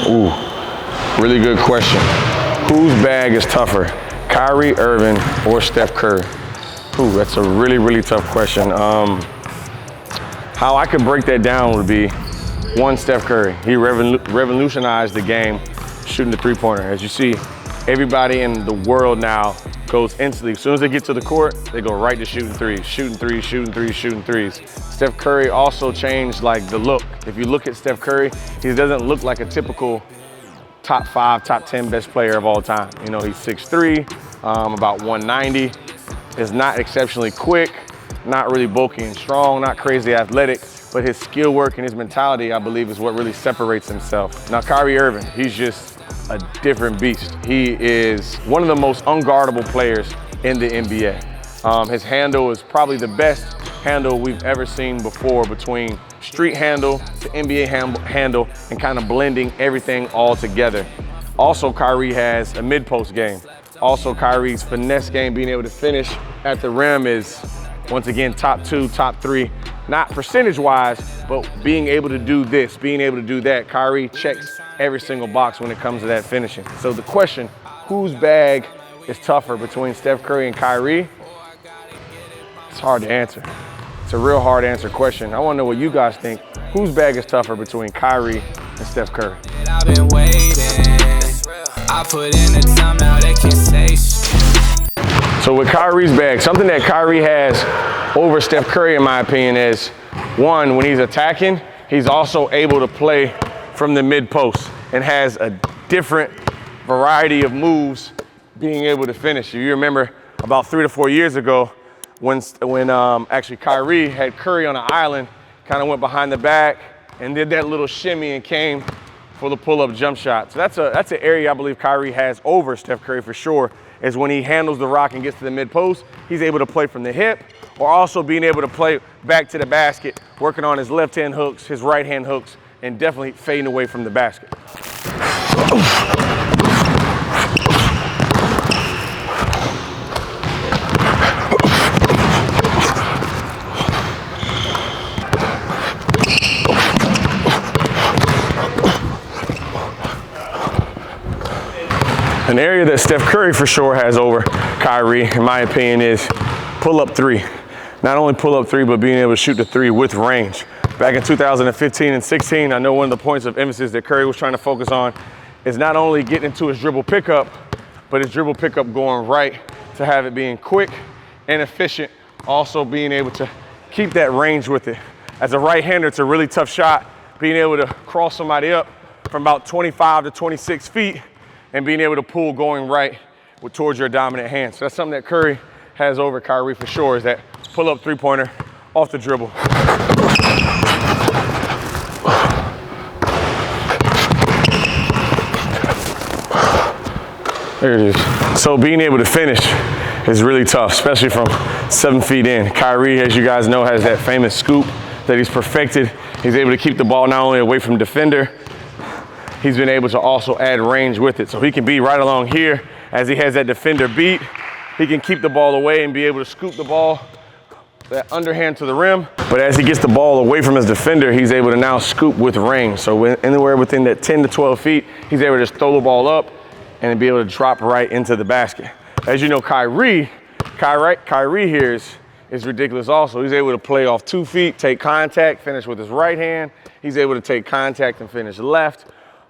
Ooh, really good question. Whose bag is tougher, Kyrie Irving or Steph Curry? Ooh, that's a really, really tough question. How I could break that down would be, one, Steph Curry. He revolutionized the game shooting the three-pointer. As you see, everybody in the world now goes instantly. As soon as they get to the court, they go right to shooting threes, shooting threes, shooting threes, shooting threes. Steph Curry also changed like the look. If you look at Steph Curry, he doesn't look like a typical top 5, top 10 best player of all time. You know, he's 6'3", about 190, is not exceptionally quick, not really bulky and strong, not crazy athletic, but his skill work and his mentality, I believe, is what really separates himself. Now, Kyrie Irving, he's just a different beast. He is one of the most unguardable players in the NBA. His handle is probably the best handle we've ever seen before, between street handle to NBA handle and kind of blending everything all together. Also, Kyrie has a mid-post game. Also, Kyrie's finesse game, being able to finish at the rim, is once again top 2, top 3. Not percentage-wise, but being able to do this, being able to do that. Kyrie checks every single box when it comes to that finishing. So the question, whose bag is tougher between Steph Curry and Kyrie? It's hard to answer. It's a real hard to answer question. I want to know what you guys think. Whose bag is tougher between Kyrie and Steph Curry? I've been waiting. I put in the time, now they can't say shit. So with Kyrie's bag, something that Kyrie has over Steph Curry, in my opinion, is, one, when he's attacking, he's also able to play from the mid-post and has a different variety of moves being able to finish. You remember about 3 to 4 years ago when actually Kyrie had Curry on an island, kind of went behind the back and did that little shimmy and came for the pull-up jump shot. So that's an area I believe Kyrie has over Steph Curry for sure, is when he handles the rock and gets to the mid-post, he's able to play from the hip, or also being able to play back to the basket, working on his left-hand hooks, his right-hand hooks, and definitely fading away from the basket. An area that Steph Curry for sure has over Kyrie, in my opinion, is pull-up three. Not only pull-up three, but being able to shoot the three with range. Back in 2015 and 16, I know one of the points of emphasis that Curry was trying to focus on is not only getting into his dribble pickup, but his dribble pickup going right, to have it being quick and efficient, also being able to keep that range with it. As a right-hander, it's a really tough shot, being able to cross somebody up from about 25 to 26 feet and being able to pull going right towards your dominant hand. So that's something that Curry has over Kyrie for sure, is that pull-up three-pointer off the dribble. There it is. So being able to finish is really tough, especially from 7 feet in. Kyrie, as you guys know, has that famous scoop that he's perfected. He's able to keep the ball not only away from defender, he's been able to also add range with it. So he can be right along here as he has that defender beat. He can keep the ball away and be able to scoop the ball, that underhand to the rim. But as he gets the ball away from his defender, he's able to now scoop with range. So anywhere within that 10 to 12 feet, he's able to just throw the ball up and be able to drop right into the basket. As you know, Kyrie here is ridiculous also. He's able to play off 2 feet, take contact, finish with his right hand. He's able to take contact and finish left,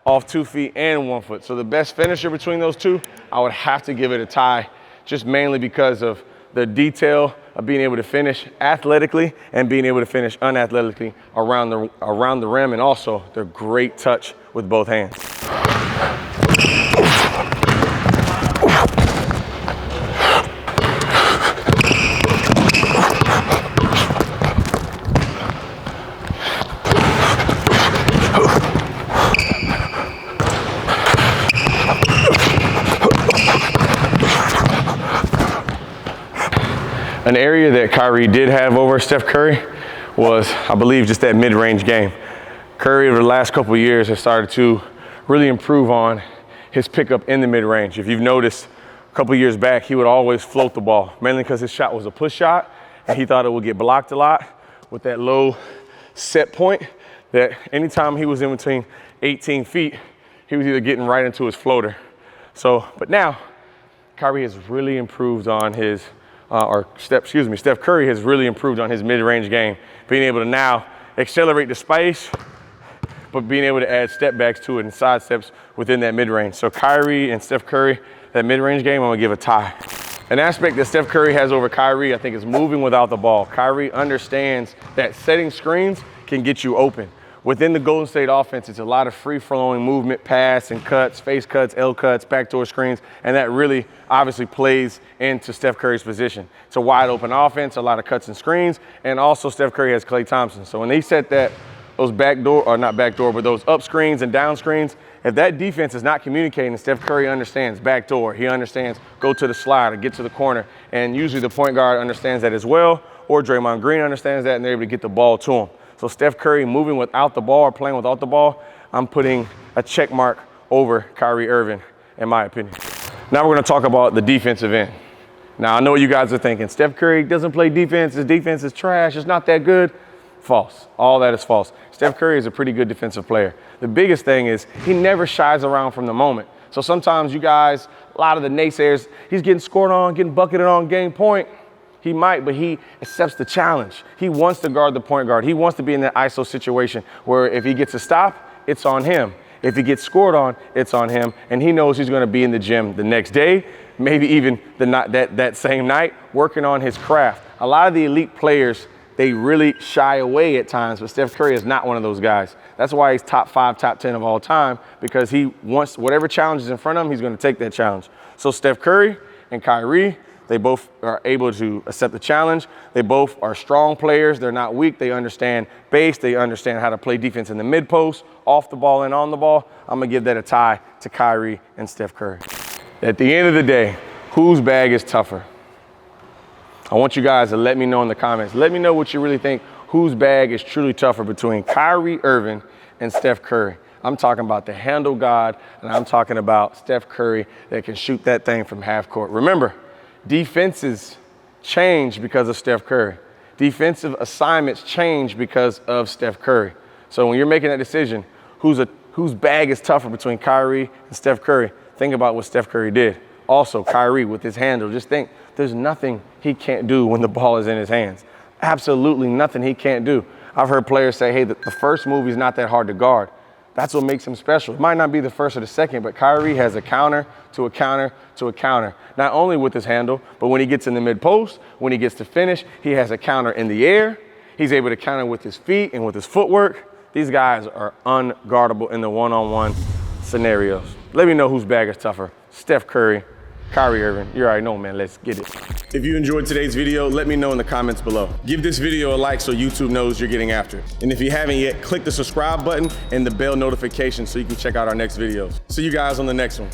off 2 feet and 1 foot. So the best finisher between those two, I would have to give it a tie, just mainly because of the detail of being able to finish athletically and being able to finish unathletically around the rim, and also their great touch with both hands. An area that Kyrie did have over Steph Curry was, I believe, just that mid-range game. Curry, over the last couple of years, has started to really improve on his pickup in the mid-range. If you've noticed, a couple of years back, he would always float the ball, mainly because his shot was a push shot, and he thought it would get blocked a lot with that low set point, that anytime he was in between 18 feet, he was either getting right into his floater. So, but now, Kyrie has really improved on his, Steph Curry has really improved on his mid-range game, being able to now accelerate the space, but being able to add step backs to it and side steps within that mid-range. So Kyrie and Steph Curry, that mid-range game, I'm gonna give a tie. An aspect that Steph Curry has over Kyrie, I think, is moving without the ball. Kyrie understands that setting screens can get you open. Within the Golden State offense, it's a lot of free-flowing movement, pass and cuts, face cuts, L cuts, backdoor screens, and that really obviously plays into Steph Curry's position. It's a wide open offense, a lot of cuts and screens, and also Steph Curry has Klay Thompson. So when they set those backdoor, or not backdoor, but those up screens and down screens, if that defense is not communicating, Steph Curry understands backdoor. He understands go to the slide or get to the corner, and usually the point guard understands that as well, or Draymond Green understands that, and they're able to get the ball to him. So Steph Curry moving without the ball or playing without the ball, I'm putting a check mark over Kyrie Irving, in my opinion. Now we're gonna talk about the defensive end. Now I know what you guys are thinking. Steph Curry doesn't play defense, his defense is trash, it's not that good. False, all that is false. Steph Curry is a pretty good defensive player. The biggest thing is he never shies around from the moment. So sometimes you guys, a lot of the naysayers, he's getting scored on, getting bucketed on, game point. He might, but he accepts the challenge. He wants to guard the point guard. He wants to be in that ISO situation where if he gets a stop, it's on him. If he gets scored on, it's on him. And he knows he's gonna be in the gym the next day, maybe even that same night, working on his craft. A lot of the elite players, they really shy away at times, but Steph Curry is not one of those guys. That's why he's top 5, top 10 of all time, because he wants whatever challenge is in front of him, he's gonna take that challenge. So Steph Curry and Kyrie, they both are able to accept the challenge. They both are strong players. They're not weak. They understand base. They understand how to play defense in the mid post, off the ball and on the ball. I'm gonna give that a tie to Kyrie and Steph Curry. At the end of the day, whose bag is tougher? I want you guys to let me know in the comments. Let me know what you really think, whose bag is truly tougher between Kyrie Irving and Steph Curry. I'm talking about the handle god, and I'm talking about Steph Curry that can shoot that thing from half court. Remember, defenses change because of Steph Curry. Defensive assignments change because of Steph Curry. So when you're making that decision, whose bag is tougher between Kyrie and Steph Curry, think about what Steph Curry did. Also, Kyrie with his handle, just think, there's nothing he can't do when the ball is in his hands. Absolutely nothing he can't do. I've heard players say, hey, the first move is not that hard to guard. That's what makes him special. It might not be the first or the second, but Kyrie has a counter to a counter to a counter. Not only with his handle, but when he gets in the mid post, when he gets to finish, he has a counter in the air. He's able to counter with his feet and with his footwork. These guys are unguardable in the one-on-one scenarios. Let me know whose bag is tougher, Steph Curry, Kyrie Irving. You already know, man, let's get it. If you enjoyed today's video, let me know in the comments below. Give this video a like so YouTube knows you're getting after it. And if you haven't yet, click the subscribe button and the bell notification so you can check out our next videos. See you guys on the next one.